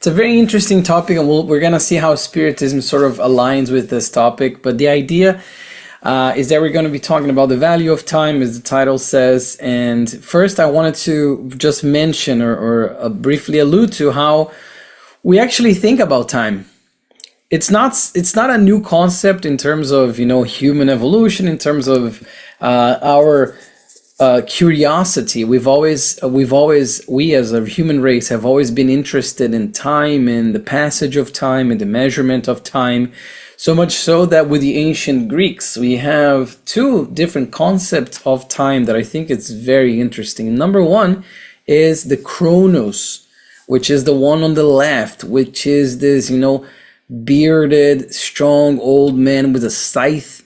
It's a very interesting topic, and we're going to see how Spiritism sort of aligns with this topic. But the idea is that we're going to be talking about the value of time, as the title says. And first, I wanted to just mention or briefly allude to how we actually think about time. It's not a new concept in terms of, human evolution, in terms of our curiosity. We as a human race have always been interested in time and the passage of time and the measurement of time. So much so that with the ancient Greeks, we have two different concepts of time that I think it's very interesting. Number one is the chronos, which is the one on the left, which is this, bearded, strong old man with a scythe.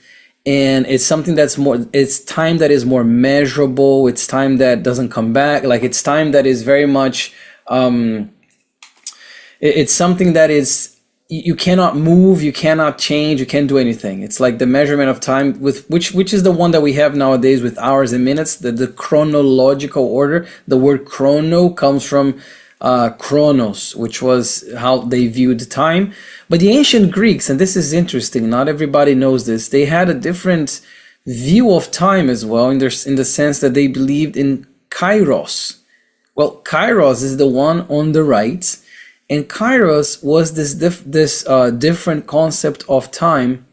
And it's something it's time that is more measurable. It's time that doesn't come back. Like, it's time that is very much, it's something that is, you cannot move, you cannot change, you can't do anything. It's like the measurement of time, with which is the one that we have nowadays with hours and minutes, the chronological order. The word chrono comes from chronos, which was how they viewed time. But the ancient Greeks, and this is interesting, not everybody knows this, they had a different view of time as well, in the sense that they believed in kairos. Well, kairos is the one on the right, and kairos was this different concept of time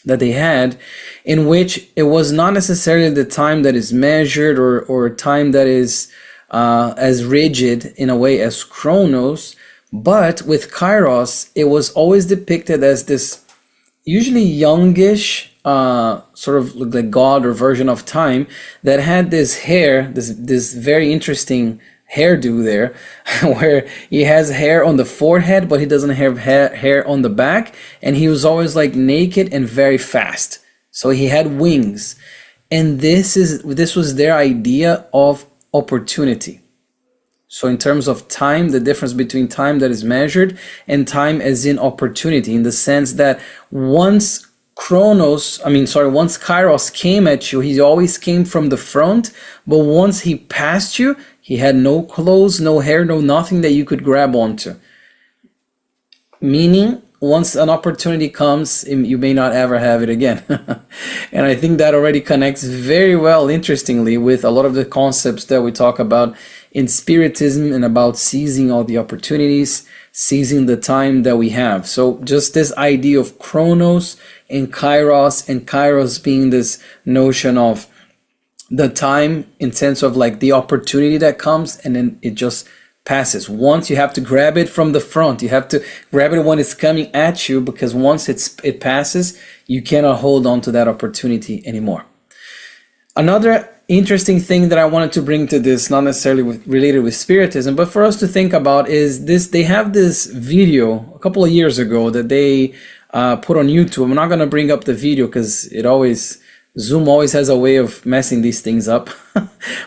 that they had, in which it was not necessarily the time that is measured or time that is as rigid in a way as chronos, but with kairos, it was always depicted as this usually youngish sort of like god or version of time that had this hair, this very interesting hairdo there, where he has hair on the forehead, but he doesn't have hair on the back, and he was always like naked and very fast. So he had wings, and this was their idea of opportunity. So in terms of time, the difference between time that is measured and time as in opportunity, in the sense that once kairos came at you, he always came from the front, but once he passed you, he had no clothes, no hair, no nothing that you could grab onto. Meaning, once an opportunity comes, you may not ever have it again. And I think that already connects very well, interestingly, with a lot of the concepts that we talk about in Spiritism and about seizing all the opportunities, seizing the time that we have. So just this idea of chronos and kairos being this notion of the time in sense of like the opportunity that comes and then it just passes. Once you have to grab it from the front, you have to grab it when it's coming at you, because once it passes, you cannot hold on to that opportunity anymore. Another interesting thing that I wanted to bring to this, not necessarily related with Spiritism, but for us to think about, is this: they have this video a couple of years ago that they put on YouTube. I'm not going to bring up the video because Zoom always has a way of messing these things up.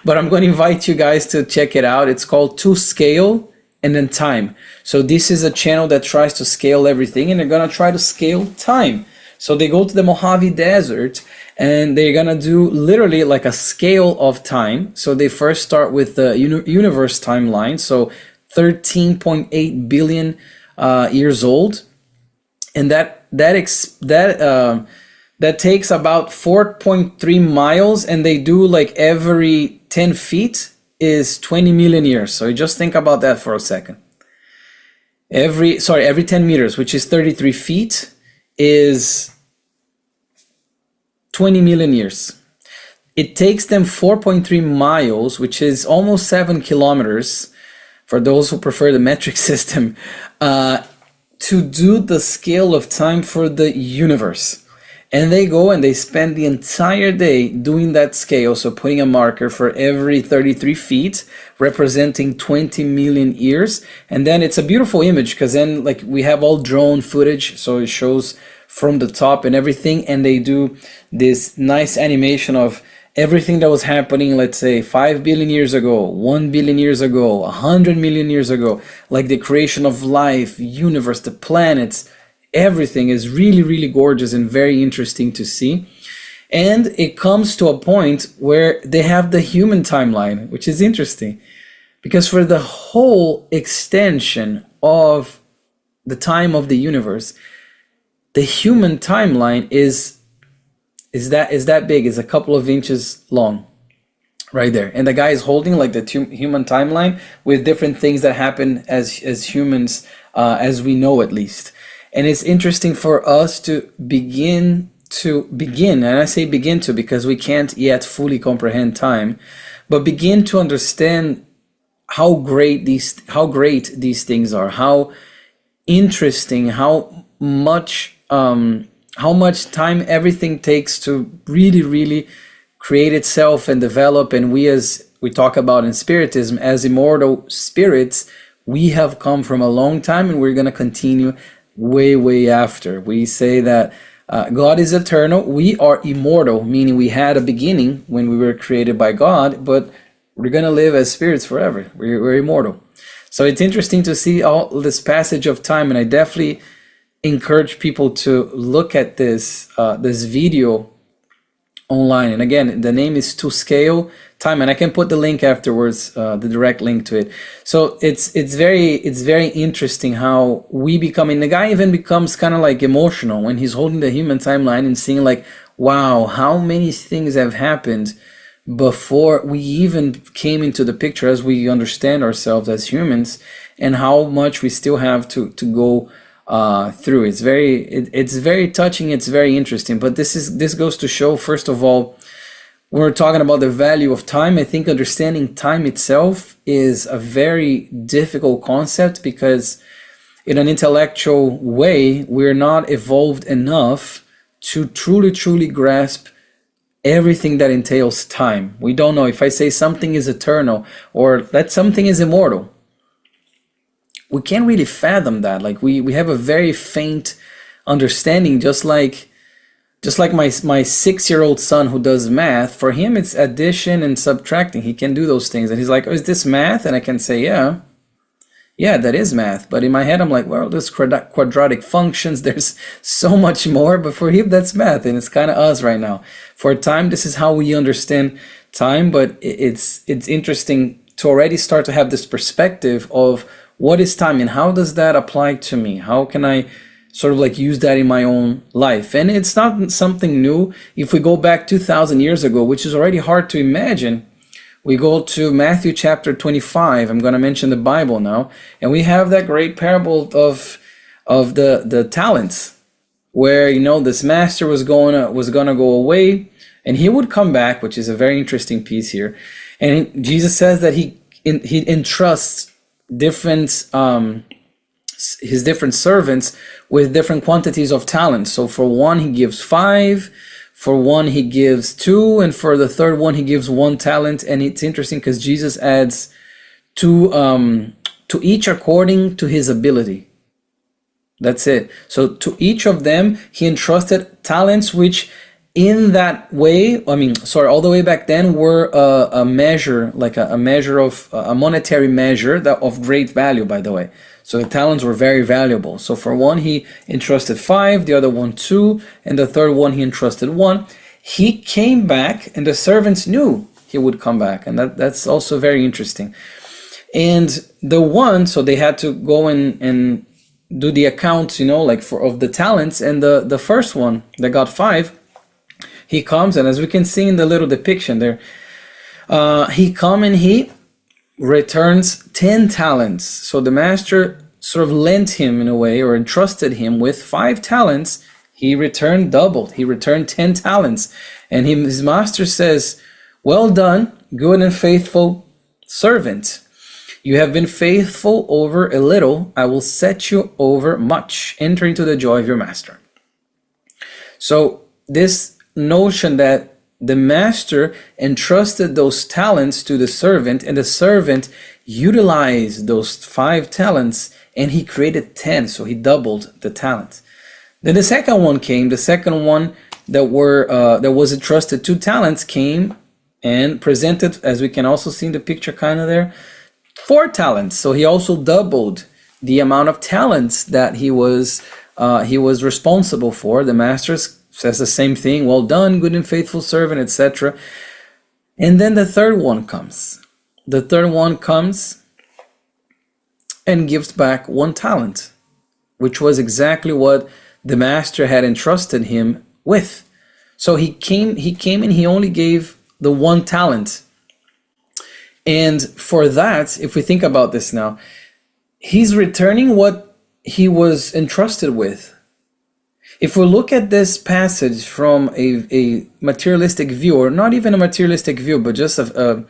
But I'm going to invite you guys to check it out. It's called To Scale and then Time. So this is a channel that tries to scale everything, and they're going to try to scale time. So they go to the Mojave Desert and they're going to do literally like a scale of time. So they first start with the universe timeline. So 13.8 billion years old. And that takes about 4.3 miles, and they do like every 10 feet is 20 million years. So you just think about that for a second. Every 10 meters, which is 33 feet, is 20 million years. It takes them 4.3 miles, which is almost 7 kilometers, for those who prefer the metric system, to do the scale of time for the universe. And they go and they spend the entire day doing that scale, so putting a marker for every 33 feet, representing 20 million years. And then it's a beautiful image, because then like we have all drone footage, so it shows from the top and everything, and they do this nice animation of everything that was happening, let's say 5 billion years ago, 1 billion years ago, 100 million years ago, like the creation of life, universe, the planets. Everything is really, really gorgeous and very interesting to see. And it comes to a point where they have the human timeline, which is interesting, Because for the whole extension of the time of the universe, the human timeline is that big, is a couple of inches long, right there. And the guy is holding like the human timeline with different things that happen as humans, as we know, at least. And it's interesting for us to begin, and I say begin to because we can't yet fully comprehend time, but begin to understand how great these things are, how interesting, how much time everything takes to really create itself and develop. And we, as we talk about in Spiritism, as immortal spirits, we have come from a long time, and we're going to continue way after. We say that God is eternal. We are immortal, meaning we had a beginning when we were created by God, but we're going to live as spirits forever. We're immortal. So it's interesting to see all this passage of time, and I definitely encourage people to look at this video online. And again, the name is To Scale Time, and I can put the link afterwards, the direct link to it. So it's very interesting how we become, and the guy even becomes kind of like emotional when he's holding the human timeline and seeing like, wow, how many things have happened before we even came into the picture, as we understand ourselves as humans, and how much we still have to go through. It's very touching. It's very interesting. But this goes to show, first of all, when we're talking about the value of time, I think understanding time itself is a very difficult concept, because in an intellectual way, we're not evolved enough to truly grasp everything that entails time. We don't know. If I say something is eternal or that something is immortal, we can't really fathom that. Like we have a very faint understanding, just like my 6-year-old son who does math. For him, it's addition and subtracting. He can do those things. And he's like, oh, is this math? And I can say, yeah, that is math. But in my head, I'm like, well, there's quadratic functions. There's so much more. But for him, that's math. And it's kind of us right now. For time, this is how we understand time. But it's interesting to already start to have this perspective of what is time and how does that apply to me? How can I sort of like use that in my own life? And it's not something new. If we go back 2,000 years ago, which is already hard to imagine, we go to Matthew chapter 25. I'm going to mention the Bible now. And we have that great parable of the talents, where, this master was going to go away, and he would come back, which is a very interesting piece here. And Jesus says that he entrusts his different servants with different quantities of talents. So for one, he gives 5. For one, he gives 2, and for the third one, he gives 1 talent. And it's interesting because Jesus adds to each according to his ability. That's it. So to each of them, he entrusted talents, which in that way, all the way back then, were a measure, like a measure of a monetary measure that of great value, by the way. So the talents were very valuable. So for one, he entrusted 5, the other one 2, and the third one he entrusted 1. He came back, and the servants knew he would come back, and that's also very interesting. And the one, so they had to go and do the accounts, of the talents. And the first one that got 5, he comes, and as we can see in the little depiction there, he come and he returns 10 talents. So the master sort of lent him in a way, or entrusted him with 5 talents. He returned doubled. He returned 10 talents. And his master says, well done, good and faithful servant. You have been faithful over a little. I will set you over much. Enter into the joy of your master. So this notion that the master entrusted those talents to the servant, and the servant utilized those 5 talents, and he created 10, so he doubled the talent. Then the second one came. The second one that was entrusted 2 talents came and presented, as we can also see in the picture kind of there, 4 talents. So he also doubled the amount of talents that he was responsible for. The master says the same thing. Well done, good and faithful servant, etc. And then the third one comes. the third one comes and gives back 1 talent, which was exactly what the master had entrusted him with. So he came and he only gave the 1 talent. And for that, if we think about this now, he's returning what he was entrusted with. If we look at this passage from a materialistic view, or not even a materialistic view, but just a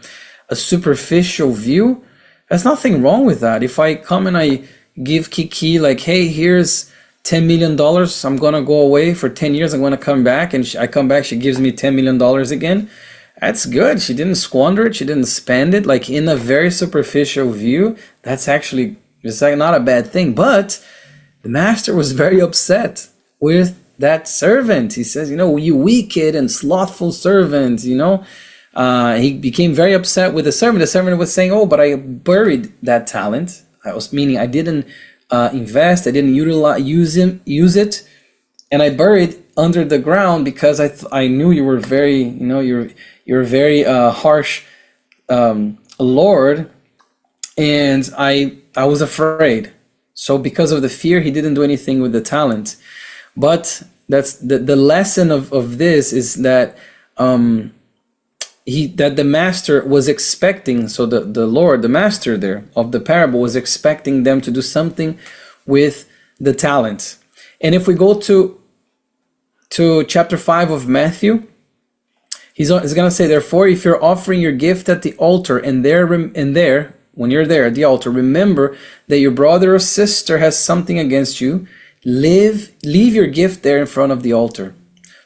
superficial view, there's nothing wrong with that. If I come and I give Kiki like, hey, here's $10 million, I'm going to go away for 10 years, I'm going to come back, and I come back, she gives me $10 million again, that's good. She didn't squander it, she didn't spend it. Like, in a very superficial view, that's actually, it's like not a bad thing. But the master was very upset with that servant. He says, you wicked and slothful servant, he became very upset with the servant. The servant was saying, oh, but I buried that talent. Meaning I didn't invest, I didn't use it, and I buried under the ground because I knew you were very, you're a very harsh Lord, and I was afraid. So because of the fear, he didn't do anything with the talent. But that's the lesson of this is that that the master was expecting, so the Lord, the master there of the parable, was expecting them to do something with the talent. And if we go to chapter 5 of Matthew, he's going to say, therefore, if you're offering your gift at the altar, and there, when you're there at the altar, remember that your brother or sister has something against you, leave your gift there in front of the altar.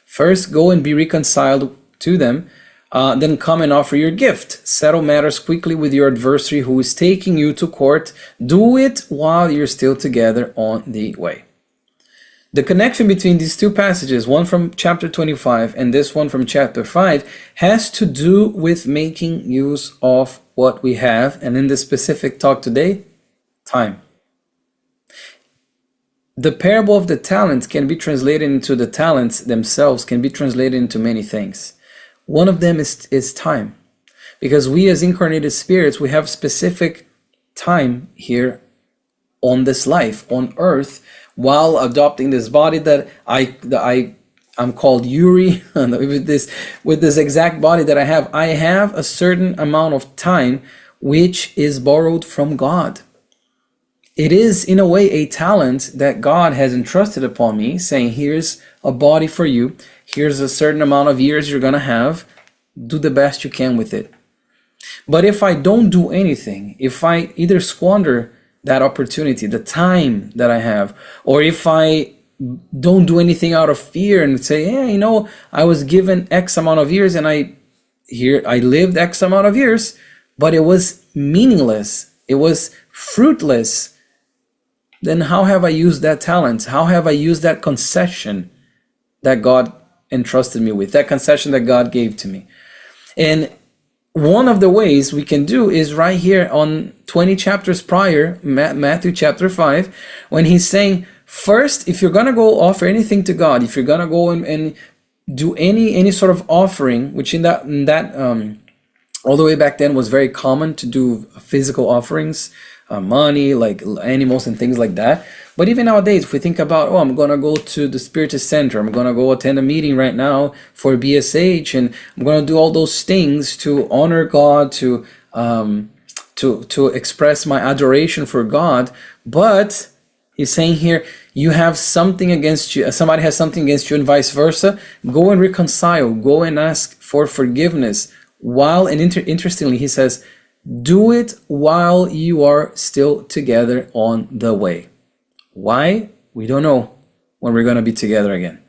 First, go and be reconciled to them, then come and offer your gift. Settle matters quickly with your adversary who is taking you to court. Do it while you're still together on the way. The connection between these two passages, one from chapter 25 and this one from chapter 5, has to do with making use of what we have, and in this specific talk today, time. The parable of the talents can be translated into, the talents themselves can be translated into many things. One of them is time, because we as incarnated spirits, we have specific time here on this life, on earth, while adopting this body that I'm called Yuri, with this exact body that I have a certain amount of time which is borrowed from God. It is in a way a talent that God has entrusted upon me, saying, here's a body for you, here's a certain amount of years you're gonna have, do the best you can with it. But if I don't do anything, if I either squander that opportunity, the time that I have, or if I don't do anything out of fear and say, yeah, I was given X amount of years and I lived X amount of years, but it was meaningless, it was fruitless, then how have I used that talent? How have I used that concession that God entrusted me with, that concession that God gave to me? And one of the ways we can do is right here on 20 chapters prior, Matthew chapter 5, when he's saying, first, if you're going to go offer anything to God, if you're going to go and do any sort of offering, which in that all the way back then was very common to do physical offerings, money, like animals and things like that. But even nowadays, if we think about, I'm going to go to the Spiritist Center, I'm going to go attend a meeting right now for BSH, and I'm going to do all those things to honor God, to express my adoration for God. But he's saying here, you have something against you, somebody has something against you, and vice versa. Go and reconcile, go and ask for forgiveness. Interestingly, he says, do it while you are still together on the way. Why? We don't know when we're going to be together again.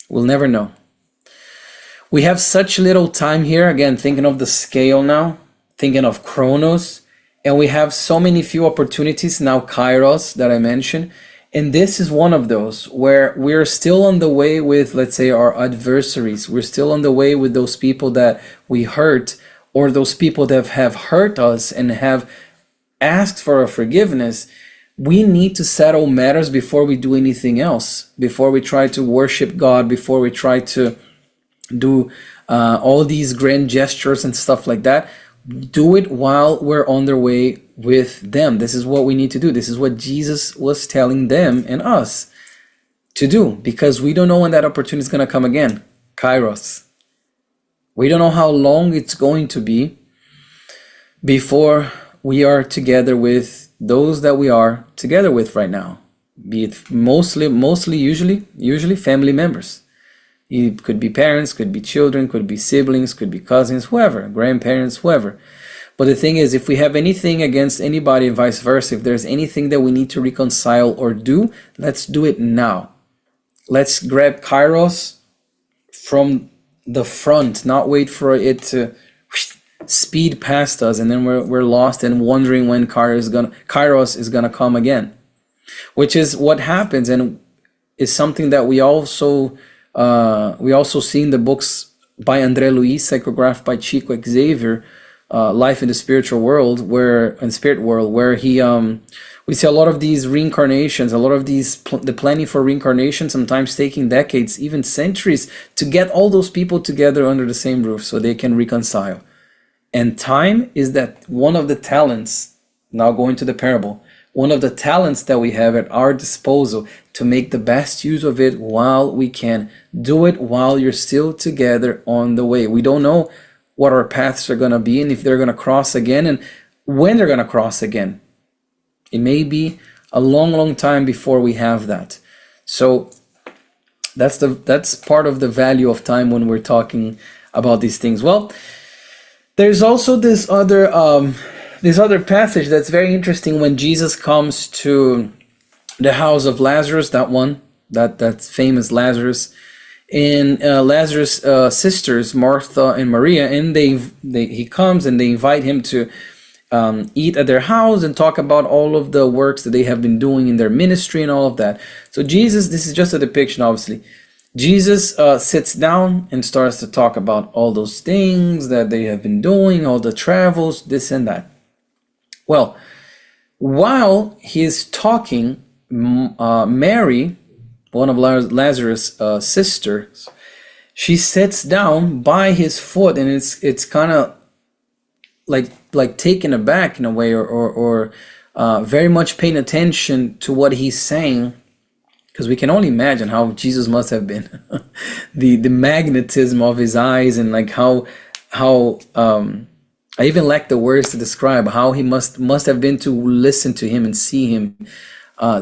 We'll never know. We have such little time here, again, thinking of the scale now, thinking of Chronos, and we have so many few opportunities now, Kairos, that I mentioned, and this is one of those where we're still on the way with, let's say, our adversaries. We're still on the way with those people that we hurt, or those people that have hurt us and have asked for our forgiveness. We need to settle matters before we do anything else, before we try to worship God, before we try to do all these grand gestures and stuff like that. Do it while we're on their way with them. This is what we need to do. This is what Jesus was telling them and us to do, because we don't know when that opportunity is going to come again. Kairos. We don't know how long it's going to be before we are together with those that we are together with right now. Be it usually family members. It could be parents, could be children, could be siblings, could be cousins, whoever, grandparents, whoever. But the thing is, if we have anything against anybody and vice versa, if there's anything that we need to reconcile or do, let's do it now. Let's grab Kairos from the front, not wait for it to speed past us, and then we're lost and wondering when Kairos is gonna come again, which is what happens, and is something that we also see in the books by André Luiz, psychographed by Chico Xavier, Life in the Spiritual World, where he we see a lot of these reincarnations, a lot of these the planning for reincarnation, sometimes taking decades, even centuries, to get all those people together under the same roof so they can reconcile. And time is that one of the talents, now going to the parable, one of the talents that we have at our disposal to make the best use of it while we can. Do it while you're still together on the way. We don't know what our paths are going to be and if they're going to cross again and when they're going to cross again. It may be a long time before we have that. So that's part of the value of time when we're talking about these things. Well, there's also this other passage that's very interesting when Jesus comes to the house of Lazarus, that famous Lazarus, and Lazarus' sisters, Martha and Maria, and he comes and they invite him to eat at their house and talk about all of the works that they have been doing in their ministry and all of that. So Jesus, this is just a depiction, obviously. Jesus sits down and starts to talk about all those things that they have been doing, all the travels, this and that. Well, while he's talking, Mary, one of Lazarus' sisters, she sits down by his foot, and it's kind of like taken aback in a way, or very much paying attention to what he's saying, because we can only imagine how Jesus must have been, the magnetism of his eyes, and like how I even lack the words to describe how he must have been to listen to him and see him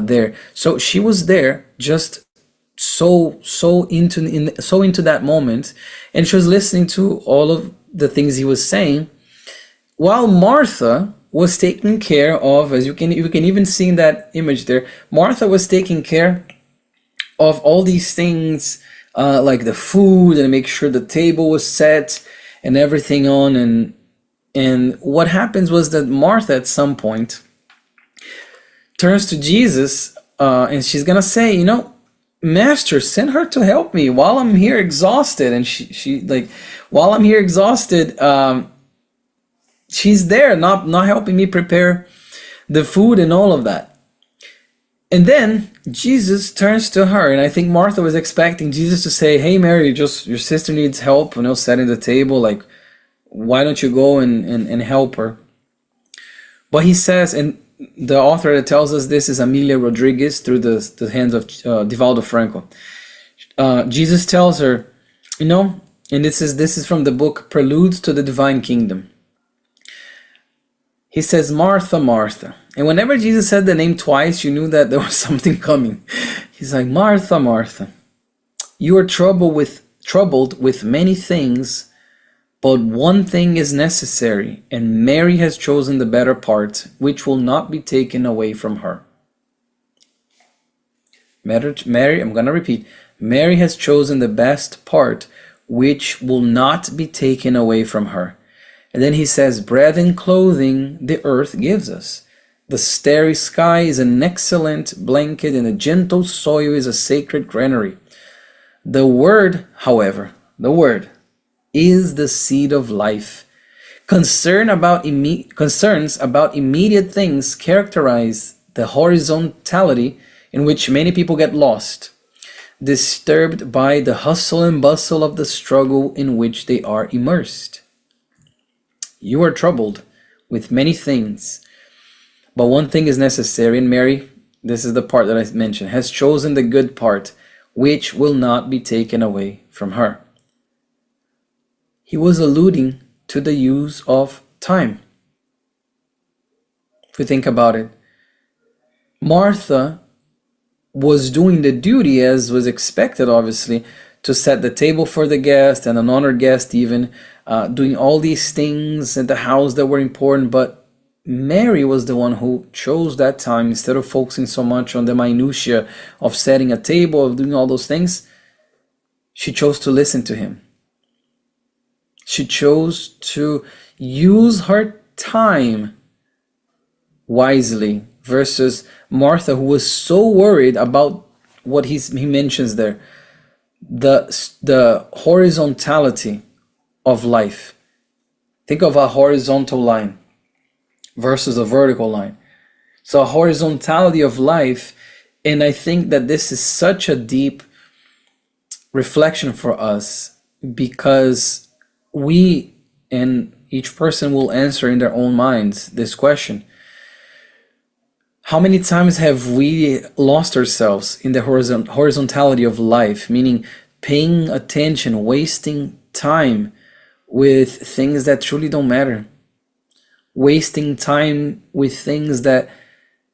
there. So she was there, just so into that moment, and she was listening to all of the things he was saying, while Martha was taking care of, as you can even see in that image there, Martha was taking care of all these things, like the food, and make sure the table was set and everything on. And what happens was that Martha at some point turns to Jesus, and she's gonna say, Master, send her to help me while I'm here exhausted. And she while I'm here exhausted, she's there, not helping me prepare the food and all of that. And then Jesus turns to her, and I think Martha was expecting Jesus to say, hey Mary, just your sister needs help, setting the table, like, why don't you go and help her? But he says, and the author that tells us this is Amelia Rodriguez through the hands of Divaldo Franco. Jesus tells her, and this is from the book Preludes to the Divine Kingdom. He says, Martha, Martha. And whenever Jesus said the name twice, you knew that there was something coming. He's like, Martha, Martha, you are troubled with many things, but one thing is necessary, and Mary has chosen the better part, which will not be taken away from her. Mary, I'm going to repeat, Mary has chosen the best part, which will not be taken away from her. And then he says, bread and clothing the earth gives us. The starry sky is an excellent blanket, and the gentle soil is a sacred granary. The word, however, is the seed of life. Concerns about immediate things characterize the horizontality in which many people get lost, disturbed by the hustle and bustle of the struggle in which they are immersed. You are troubled with many things, but one thing is necessary. And Mary, this is the part that I mentioned, has chosen the good part, which will not be taken away from her. He was alluding to the use of time. If we think about it, Martha was doing the duty as was expected, obviously, to set the table for the guest and an honored guest even, doing all these things at the house that were important. But Mary was the one who chose that time. Instead of focusing so much on the minutiae of setting a table, of doing all those things, she chose to listen to him. She chose to use her time wisely, versus Martha, who was so worried about what he mentions there, the horizontality of life. Think of a horizontal line versus a vertical line. So a horizontality of life, and I think that this is such a deep reflection for us, because we, and each person will answer in their own minds this question. How many times have we lost ourselves in the horizontality of life, meaning paying attention, wasting time with things that truly don't matter, wasting time with things that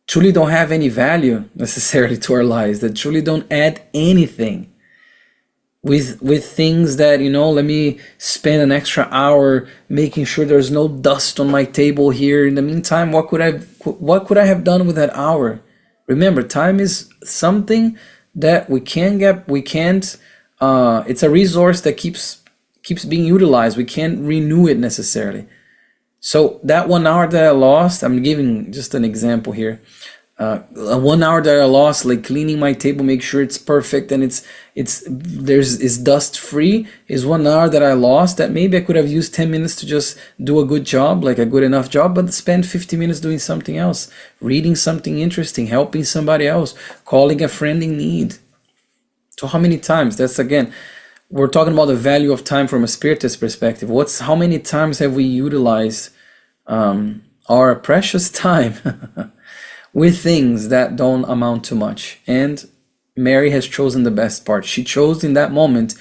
truly don't have any value necessarily to our lives, that truly don't add anything, with things that, let me spend an extra hour making sure there's no dust on my table here. In the meantime, what could I have done with that hour? Remember, time is something that we can't, it's a resource that keeps being utilized. We can't renew it necessarily. So that 1 hour that I lost, I'm giving just an example here. 1 hour that I lost, like cleaning my table, make sure it's perfect and it's dust free, is 1 hour that I lost, that maybe I could have used 10 minutes to just do a good job, like a good enough job, but spend 50 minutes doing something else, reading something interesting, helping somebody else, calling a friend in need. So how many times? That's, again, we're talking about the value of time from a spiritist perspective. How many times have we utilized our precious time with things that don't amount to much? And Mary has chosen the best part. She chose in that moment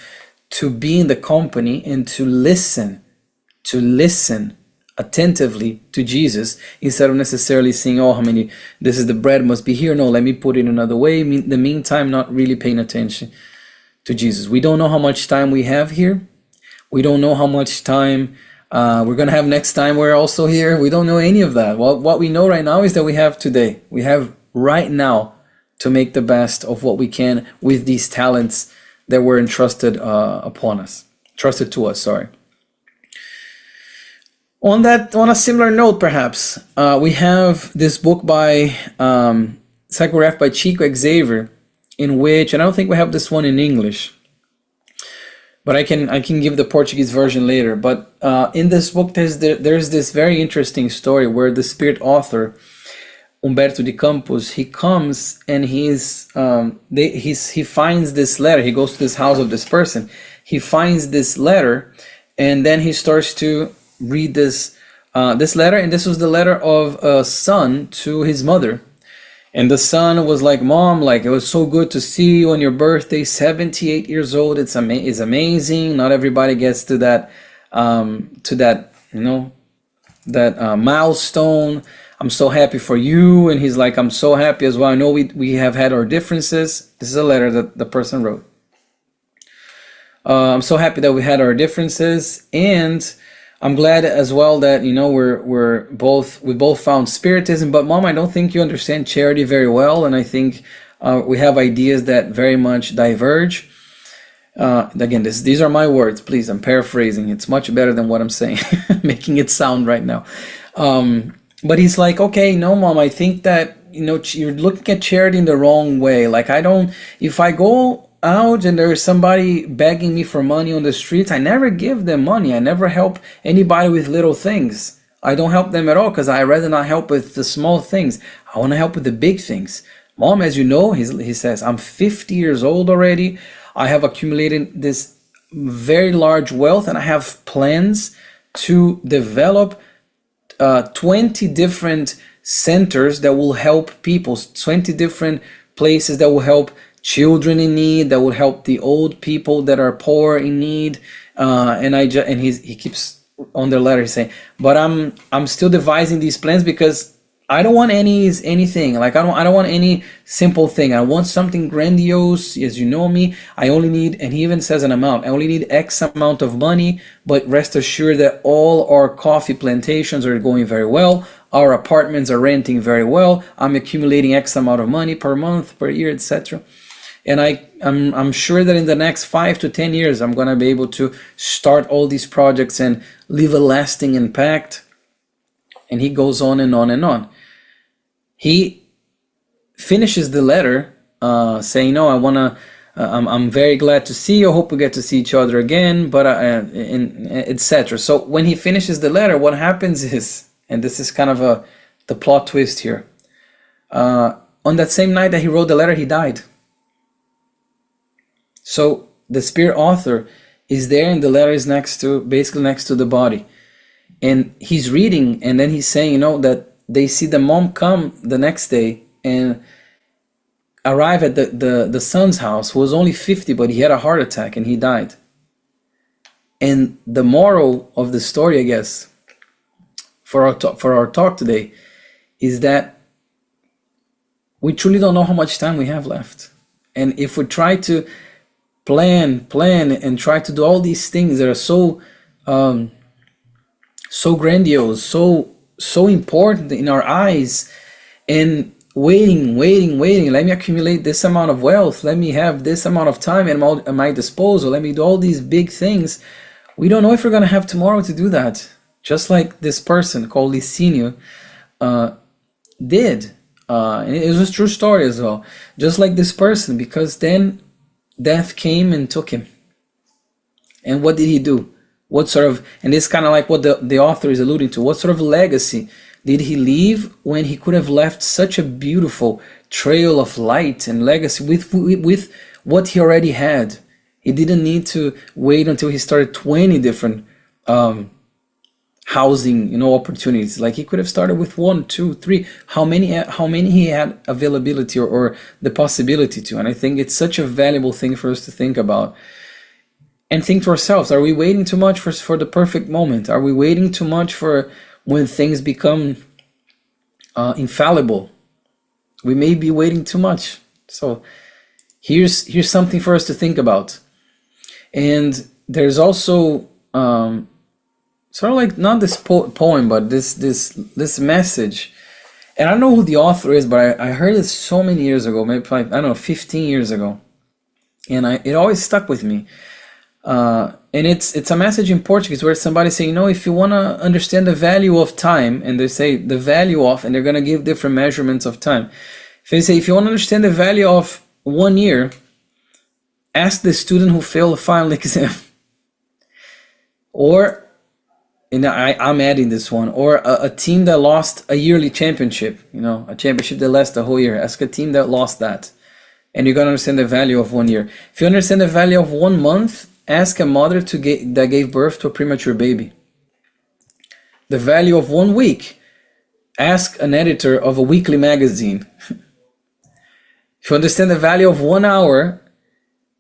to be in the company and to listen attentively to Jesus, instead of necessarily saying, this is the bread must be here. No, let me put it another way. In the meantime, not really paying attention to Jesus. We don't know how much time we have here. We don't know how much time we're going to have next time we're also here. We don't know any of that. Well, what we know right now is that we have today. We have right now to make the best of what we can with these talents that were entrusted trusted to us, sorry. On a similar note, perhaps, we have this book by psychograph by Chico Xavier, in which, and I don't think we have this one in English, but I can give the Portuguese version later. But in this book, there's this very interesting story where the spirit author, Humberto de Campos, he comes and he finds this letter. He goes to this house of this person. He finds this letter, and then he starts to read this letter. And this was the letter of a son to his mother. And the son was like, "Mom, like, it was so good to see you on your birthday, 78 years old. It's amazing. Not everybody gets to that milestone. I'm so happy for you." And he's like, "I'm so happy as well. I know we have had our differences." This is a letter that the person wrote. "I'm so happy that we had our differences, and I'm glad as well that we both found Spiritism. But Mom, I don't think you understand charity very well, and I think we have ideas that very much diverge." Again, these are my words. Please, I'm paraphrasing. It's much better than what I'm saying, making it sound right now. But he's like, "Okay, no, Mom, I think that you're looking at charity in the wrong way. Like, if I go out and there's somebody begging me for money on the streets, I never give them money. I never help anybody with little things. I don't help them at all, because I rather not help with the small things. I want to help with the big things. Mom, as you know," he says, "I'm 50 years old already. I have accumulated this very large wealth, and I have plans to develop 20 different centers that will help people, 20 different places that will help children in need, that will help the old people that are poor in need. And he keeps on the letter saying, but I'm still devising these plans because I don't want anything. Like I don't want any simple thing. I want something grandiose. As you know me, I only need, and he even says an amount. I only need X amount of money, but rest assured that all our coffee plantations are going very well. Our apartments are renting very well. I'm accumulating X amount of money per month, per year, etc. And I'm sure that in the next 5 to 10 years, I'm gonna be able to start all these projects and leave a lasting impact. And he goes on and on and on. He finishes the letter saying, "No, I'm very glad to see you. Hope we get to see each other again." But etc. So when he finishes the letter, what happens is, and this is kind of the plot twist here. On that same night that he wrote the letter, he died. So the spirit author is there, and the letter is basically next to the body, and he's reading, and then he's saying, that they see the mom come the next day and arrive at the son's house, who was only 50, but he had a heart attack and he died. And the moral of the story, I guess, for our talk today, is that we truly don't know how much time we have left. And if we try to plan and try to do all these things that are so grandiose, so important in our eyes, and waiting, let me accumulate this amount of wealth, let me have this amount of time at my disposal, let me do all these big things, we don't know if we're going to have tomorrow to do that. Just like this person called Licinio did. And it was a true story as well. Just like this person, because then death came and took him. And what did he do? What sort of, and this is kind of like what the author is alluding to, what sort of legacy did he leave when he could have left such a beautiful trail of light and legacy with what he already had? He didn't need to wait until he started 20 different housing opportunities. Like he could have started with 1, 2, 3. How many he had availability or the possibility to. And I think it's such a valuable thing for us to think about. And think to ourselves, are we waiting too much for the perfect moment? Are we waiting too much for when things become infallible? We may be waiting too much. So here's something for us to think about. And there's also sort of like, not this poem, but this message. And I don't know who the author is, but I heard it so many years ago, maybe I don't know, 15 years ago. And it always stuck with me. And it's a message in Portuguese where somebody say, if you want to understand the value of time, and they say the value of, and they're going to give different measurements of time. If they say, if you want to understand the value of 1 year, ask the student who failed the final exam. Or, and I'm adding this one, or a team that lost a yearly championship, a championship that lasts the whole year. Ask a team that lost that. And you're going to understand the value of 1 year. If you understand the value of 1 month, ask a mother that gave birth to a premature baby. The value of 1 week, ask an editor of a weekly magazine. If you understand the value of 1 hour,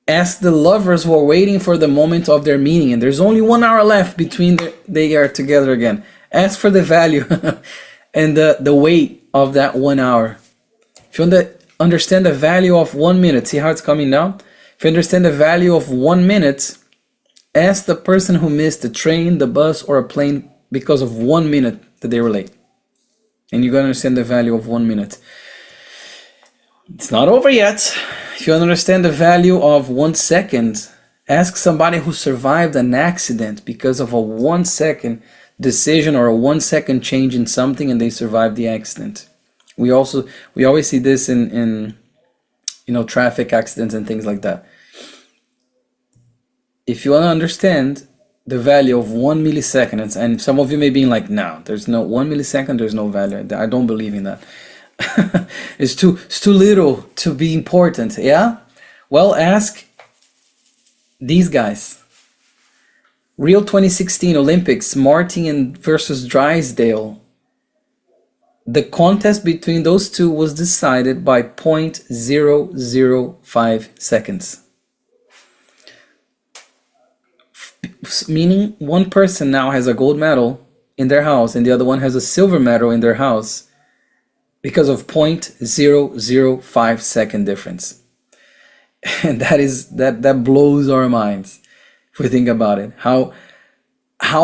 ask the lovers who are waiting for the moment of their meeting, and there's only 1 hour left between they are together again. Ask for the value and the weight of that 1 hour. If you understand the value of 1 minute, see how it's coming down? If you understand the value of 1 minute, ask the person who missed the train, the bus, or a plane because of 1 minute that they were late. And you're going to understand the value of 1 minute. It's not over yet. If you understand the value of 1 second, ask somebody who survived an accident because of a 1 second decision or a 1 second change in something, and they survived the accident. We always see this in traffic accidents and things like that. If you want to understand the value of 1 millisecond, and some of you may be like, no, there's no 1 millisecond, there's no value. I don't believe in that. It's too little to be important. Yeah? Well, ask these guys. Rio 2016 Olympics, Martin versus Drysdale. The contest between those two was decided by 0.005 seconds. Meaning one person now has a gold medal in their house and the other one has a silver medal in their house because of 0.005 second difference. And that blows our minds if we think about it. How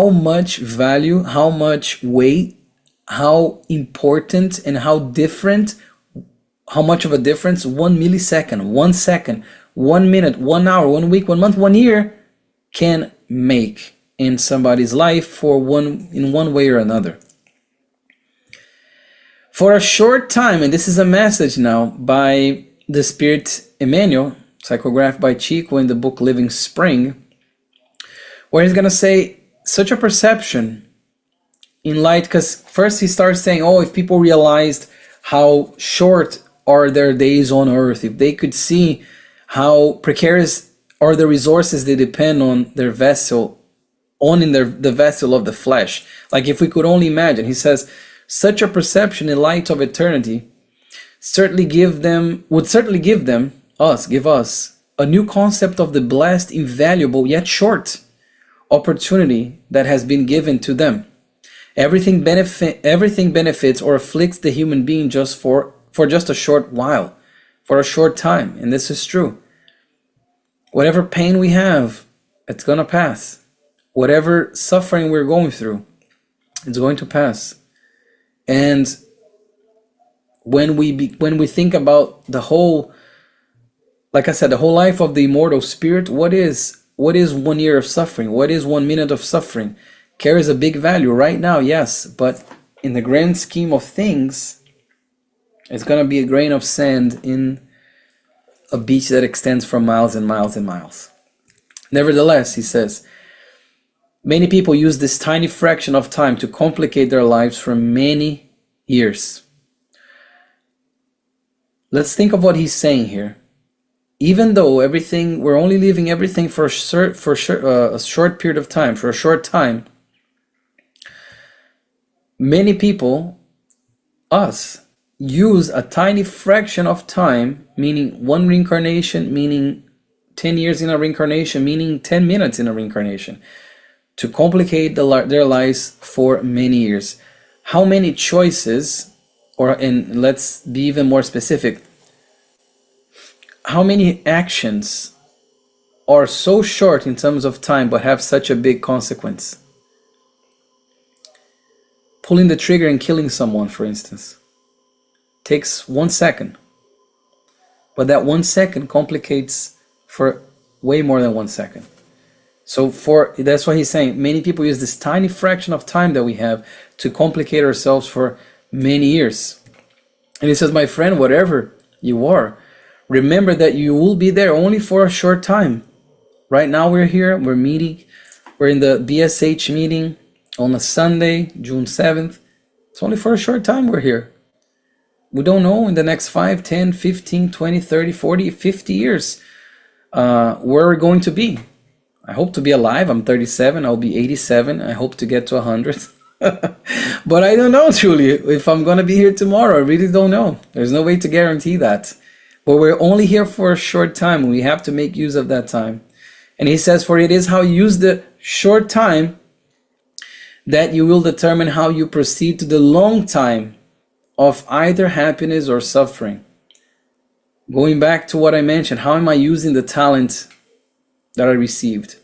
much value, how much weight, how important and how different, how much of a difference 1 millisecond, 1 second, 1 minute, 1 hour, 1 week, 1 month, 1 year can make in somebody's life in one way or another. For a short time, and this is a message now by the Spirit Emmanuel, psychographed by Chico in the book Living Spring, where he's going to say such a perception in light, because first he starts saying, oh, if people realized how short are their days on earth, if they could see how precarious are the resources they depend on their vessel, the vessel of the flesh. Like if we could only imagine, he says, such a perception in light of eternity would certainly give us a new concept of the blessed, invaluable, yet short opportunity that has been given to them. Everything benefits or afflicts the human being just for just a short while, for a short time, and this is true. Whatever pain we have, it's gonna pass. Whatever suffering we're going through, it's going to pass. And when we think about the whole, like I said, the whole life of the immortal spirit, what is 1 year of suffering? What is 1 minute of suffering? Carries a big value right now, yes, but in the grand scheme of things, it's going to be a grain of sand in a beach that extends for miles and miles and miles. Nevertheless, he says, many people use this tiny fraction of time to complicate their lives for many years. Let's think of what he's saying here. Even though we're only leaving everything for a short period of time, for a short time, many people, us, use a tiny fraction of time, meaning one reincarnation, meaning 10 years in a reincarnation, meaning 10 minutes in a reincarnation, to complicate their lives for many years. How many choices, and let's be even more specific, how many actions are so short in terms of time but have such a big consequence? Pulling the trigger and killing someone, for instance, takes 1 second. But that 1 second complicates for way more than 1 second. So that's what he's saying. Many people use this tiny fraction of time that we have to complicate ourselves for many years. And he says, my friend, whatever you are, remember that you will be there only for a short time. Right now we're here, we're meeting, we're in the BSH meeting on a Sunday, June 7th. It's only for a short time we're here. We don't know in the next 5, 10, 15, 20, 30, 40, 50 years where we're going to be. I hope to be alive. I'm 37. I'll be 87. I hope to get to 100. But I don't know, truly, if I'm going to be here tomorrow. I really don't know. There's no way to guarantee that. But we're only here for a short time. We have to make use of that time. And he says, for it is how you use the short time that you will determine how you proceed to the long time of either happiness or suffering. Going back to what I mentioned, how am I using the talent that I received?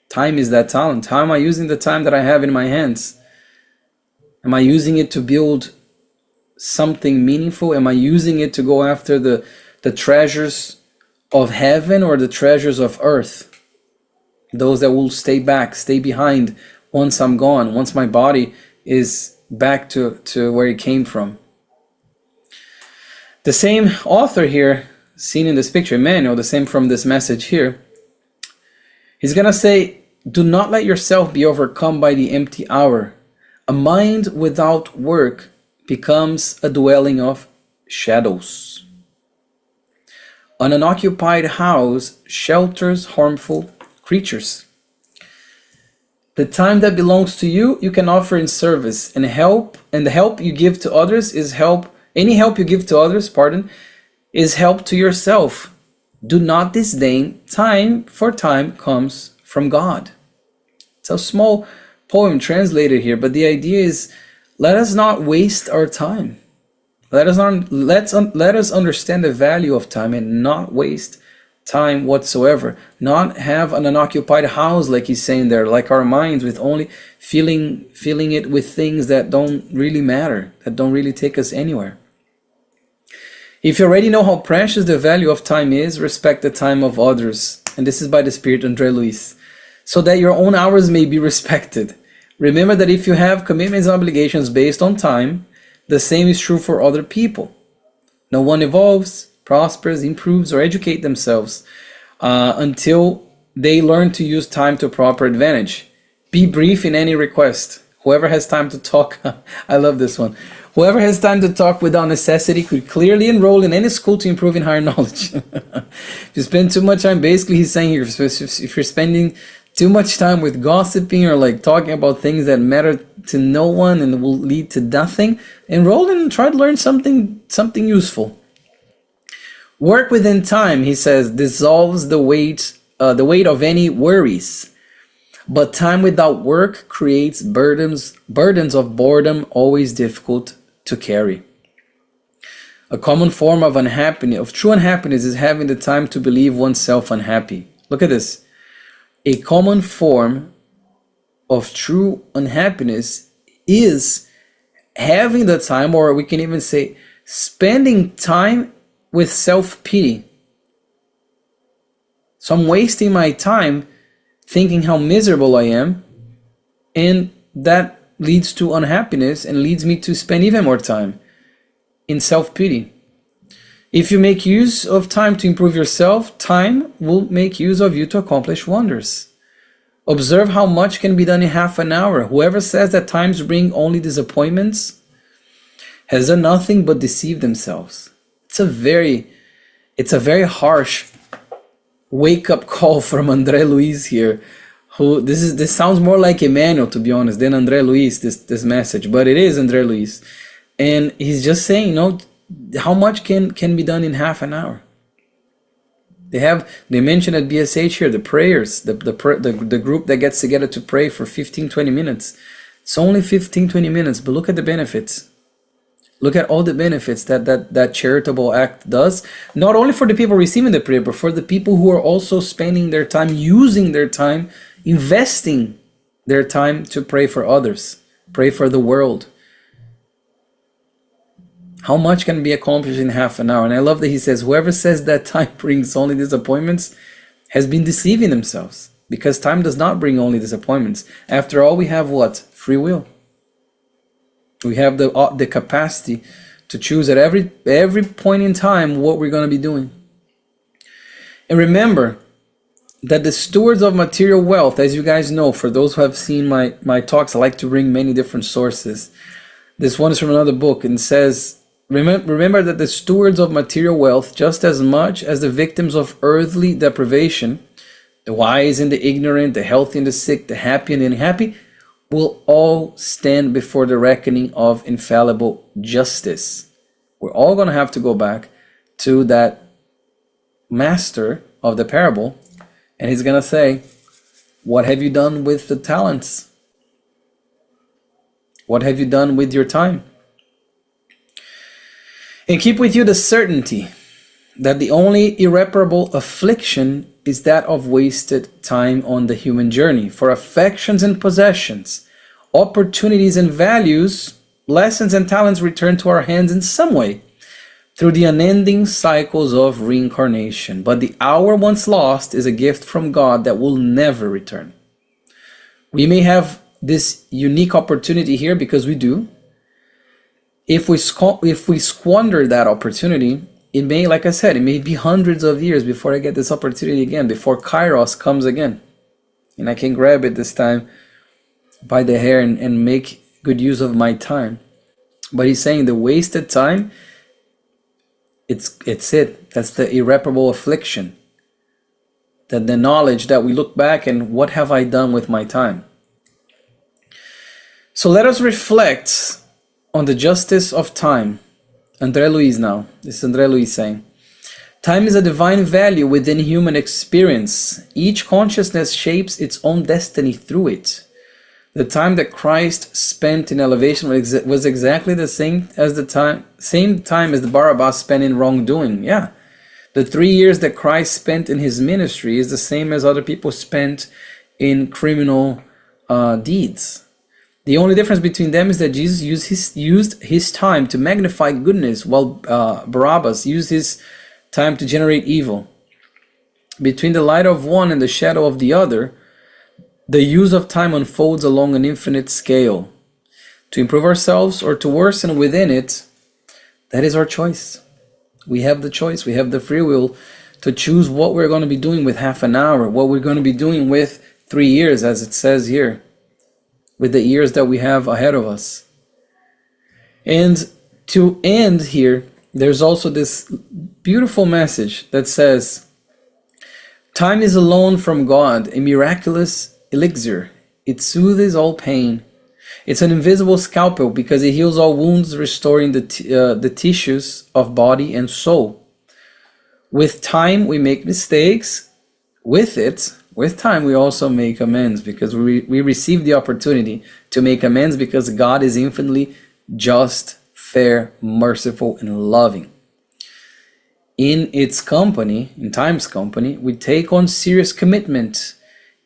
Time is that talent. How am I using the time that I have in my hands? Am I using it to build something meaningful? Am I using it to go after the treasures of heaven or the treasures of earth? Those that will stay behind once I'm gone, once my body is back to where it came from. The same author here, seen in this picture, Emmanuel, the same from this message here, he's going to say, do not let yourself be overcome by the empty hour. A mind without work becomes a dwelling of shadows. An unoccupied house shelters harmful creatures. The time that belongs to you, you can offer in service and help, and the help you give to others is help. Any help you give to others, is help to yourself. Do not disdain time, for time comes from God. It's a small poem translated here, but the idea is, let us not waste our time. Let us understand the value of time and not waste time whatsoever. Not have an unoccupied house, like he's saying there, like our minds, with only filling it with things that don't really matter, that don't really take us anywhere. If you already know how precious the value of time is, respect the time of others. And this is by the Spirit, André Luis. So that your own hours may be respected. Remember that if you have commitments and obligations based on time, the same is true for other people. No one evolves, prospers, improves, or educates themselves until they learn to use time to proper advantage. Be brief in any request. Whoever has time to talk, I love this one. Whoever has time to talk without necessity could clearly enroll in any school to improve in higher knowledge. If you spend too much time, basically he's saying here, if you're spending too much time with gossiping or like talking about things that matter to no one and will lead to nothing, enroll and try to learn something useful. Work within time, he says, dissolves the weight of any worries. But time without work creates burdens of boredom, always difficult to carry. A common form of true unhappiness is having the time to believe oneself unhappy. Look at this. A common form of true unhappiness is having the time, or we can even say spending time with self-pity. So I'm wasting my time thinking how miserable I am, and that leads to unhappiness and leads me to spend even more time in self-pity. If you make use of time to improve yourself, time will make use of you to accomplish wonders. Observe how much can be done in half an hour. Whoever says that times bring only disappointments has done nothing but deceive themselves. It's a very harsh wake-up call from André Luis here. This sounds more like Emmanuel, to be honest, than André Luis, this message, but it is André Luis. And he's just saying, how much can be done in half an hour? They mentioned at BSH here the prayers, the group that gets together to pray for 15-20 minutes. It's only 15-20 minutes, but look at the benefits. Look at all the benefits that charitable act does, not only for the people receiving the prayer, but for the people who are also spending their time, using their time, investing their time to pray for others, pray for the world. How much can be accomplished in half an hour? And I love that he says, whoever says that time brings only disappointments has been deceiving themselves, because time does not bring only disappointments. After all, we have what? Free will. We have the capacity to choose at every point in time what we're going to be doing. And remember that the stewards of material wealth, as you guys know, for those who have seen my talks, I like to bring many different sources. This one is from another book and says, remember that the stewards of material wealth, just as much as the victims of earthly deprivation, the wise and the ignorant, the healthy and the sick, the happy and the unhappy, will all stand before the reckoning of infallible justice. We're all going to have to go back to that master of the parable, and he's going to say, what have you done with the talents? What have you done with your time? And keep with you the certainty that the only irreparable affliction is that of wasted time on the human journey. For affections and possessions, opportunities and values, lessons and talents return to our hands in some way through the unending cycles of reincarnation. But the hour once lost is a gift from God that will never return. We may have this unique opportunity here because we do. If we squander that opportunity, it may, like I said, it may be hundreds of years before I get this opportunity again, before Kairos comes again. And I can grab it this time by the hair and make good use of my time. But he's saying the wasted time, it's it. That's the irreparable affliction. that the knowledge that we look back and what have I done with my time. So let us reflect on the justice of time. André Luiz now. This is André Luiz saying, time is a divine value within human experience. Each consciousness shapes its own destiny through it. The time that Christ spent in elevation was exactly the same as same time as the Barabbas spent in wrongdoing. Yeah. The 3 years that Christ spent in his ministry is the same as other people spent in criminal deeds. The only difference between them is that Jesus used his time to magnify goodness, while Barabbas used his time to generate evil. Between the light of one and the shadow of the other, the use of time unfolds along an infinite scale. To improve ourselves or to worsen within it, that is our choice. We have the choice. We have the free will to choose what we're going to be doing with half an hour, what we're going to be doing with 3 years, as it says here, with the years that we have ahead of us. And to end here, there's also this beautiful message that says, time is a loan from God, a miraculous elixir. It soothes all pain. It's an invisible scalpel because it heals all wounds, restoring the tissues of body and soul. With time, we make mistakes. With time, we also make amends because we receive the opportunity to make amends because God is infinitely just, fair, merciful, and loving. In its company, in time's company, we take on serious commitment,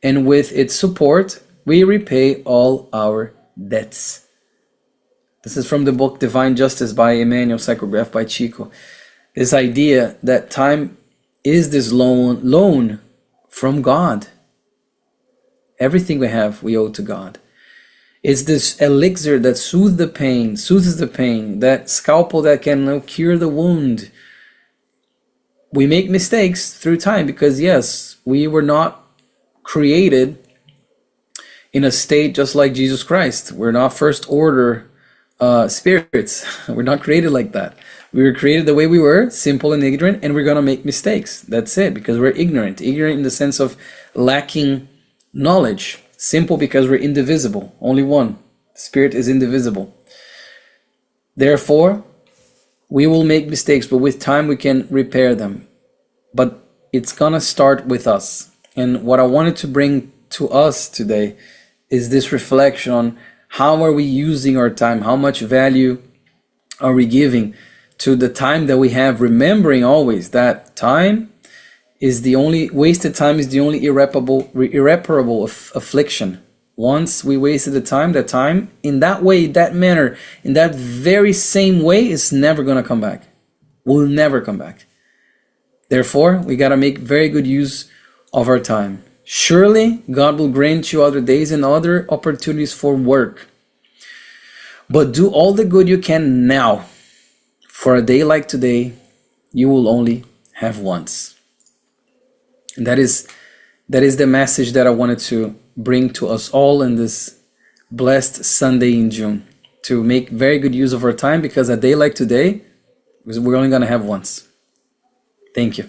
and with its support, we repay all our debts. This is from the book Divine Justice by Emmanuel, psychographed by Chico. This idea that time is this loan from God. Everything we have, we owe to God. It's this elixir that soothes the pain, that scalpel that can cure the wound. We make mistakes through time because, yes, we were not created in a state just like Jesus Christ. We're not first order spirits. We're not created like that. We were created the way we were, simple and ignorant, and we're going to make mistakes. That's it, because we're ignorant. Ignorant in the sense of lacking knowledge. Simple because we're indivisible. Only one. Spirit is indivisible. Therefore, we will make mistakes, but with time we can repair them. But it's going to start with us. And what I wanted to bring to us today is this reflection on how are we using our time? How much value are we giving to the time that we have? Remembering always that time is the only, wasted time is the only irreparable affliction. Once we wasted the time, that time in that way, that manner, in that very same way is never going to come back. Will never come back. Therefore, we got to make very good use of our time. Surely God will grant you other days and other opportunities for work. But do all the good you can now. For a day like today, you will only have once. And that is the message that I wanted to bring to us all in this blessed Sunday in June. To make very good use of our time, because a day like today, we're only going to have once. Thank you.